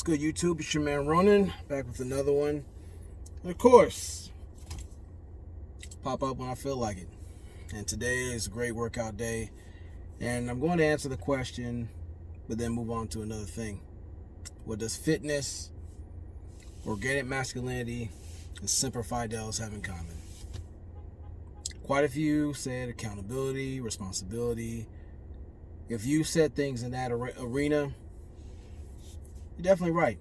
good, YouTube? It's your man Ronan, back with another one. And of course, pop up when I feel like it. And today is a great workout day. And I'm going to answer the question, but then move on to another thing. What does fitness, organic masculinity, and Semper Fidelis have in common? Quite a few said accountability, responsibility. If you said things in that arena, you're definitely right.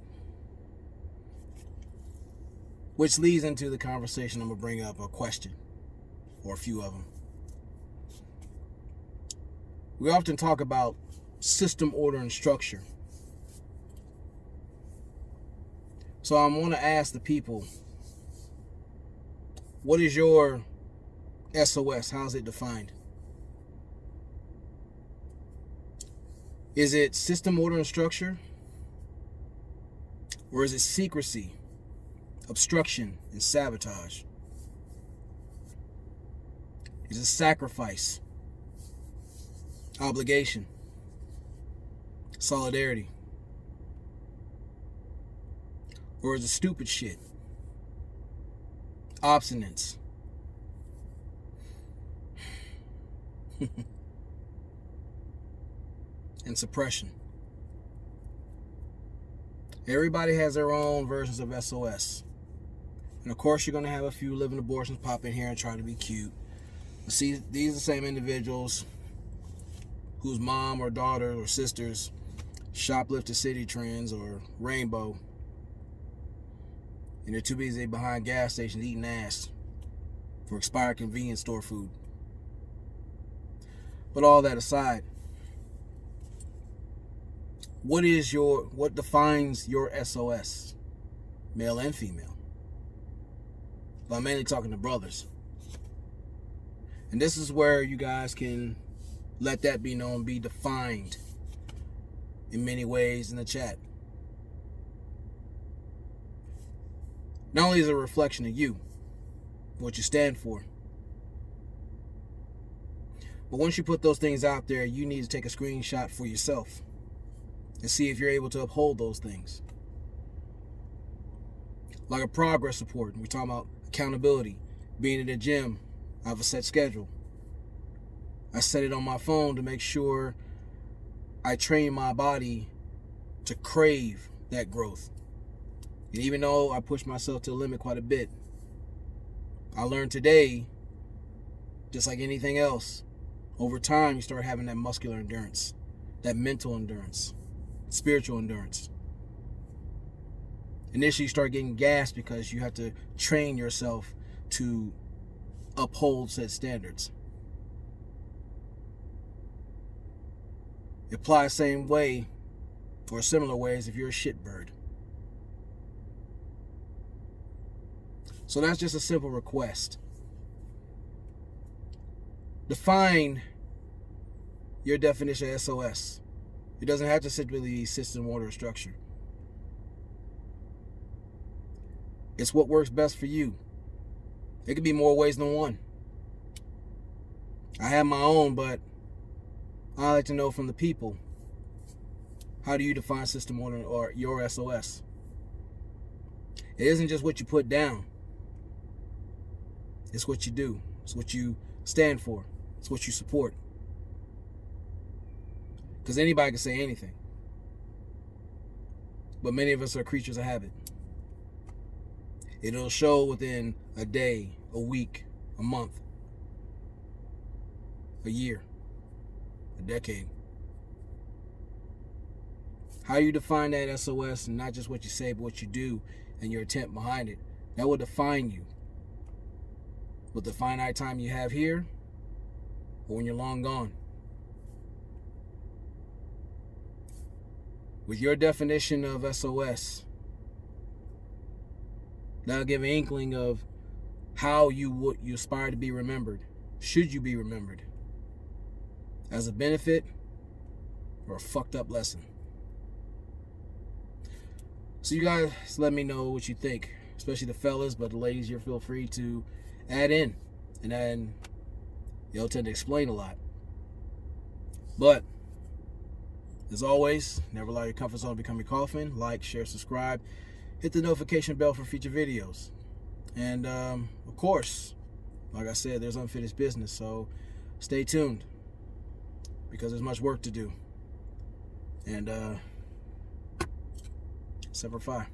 Which leads into the conversation I'm going to bring up, a question, or a few of them. We often talk about system, order, and structure. So I want to ask the people, what is your SOS? How is it defined? Is it system, order, and structure? Or is it secrecy, obstruction, and sabotage? Is it sacrifice, obligation, solidarity? Or is it stupid shit, obstinance, and suppression? Everybody has their own versions of SOS. And of course, you're going to have a few living abortions pop in here and try to be cute. But see, these are the same individuals whose mom or daughter or sisters shoplifted City Trends or Rainbow, and they're too busy behind gas stations eating ass for expired convenience store food. But all that aside, what defines your SOS, male and female? But I'm mainly talking to brothers. And this is where you guys can let that be known, be defined in many ways in the chat. Not only is it a reflection of you, what you stand for, but once you put those things out there, you need to take a screenshot for yourself and see if you're able to uphold those things. Like a progress report. We're talking about accountability. Being in the gym, I have a set schedule. I set it on my phone to make sure I train my body to crave that growth. And even though I push myself to the limit quite a bit, I learned today, just like anything else, over time you start having that muscular endurance, that mental endurance, spiritual endurance. Initially you start getting gassed because you have to train yourself to uphold said standards. It applies the same way or similar ways if you're a shitbird. So that's just a simple request. Define your definition of SOS. It doesn't have to simply be system, order, or structure. It's what works best for you. It could be more ways than one. I have my own, but I like to know from the people, how do you define system, order, or your SOS? It isn't just what you put down. It's what you do. It's what you stand for. It's what you support. Because anybody can say anything. But many of us are creatures of habit. It'll show within a day, a week, a month, a year, a decade. How you define that SOS, and not just what you say, but what you do and your intent behind it, that will define you. With the finite time you have here, or when you're long gone. With your definition of SOS, that'll give an inkling of how you aspire to be remembered. Should you be remembered? As a benefit or a fucked up lesson? So you guys let me know what you think, especially the fellas, but the ladies, you feel free to add in, and then you'll tend to explain a lot. But As always, never allow your comfort zone to become your coffin. Like, share, subscribe. Hit the notification bell for future videos. And, of course, like I said, there's unfinished business. So stay tuned because there's much work to do. And, Semper Fi.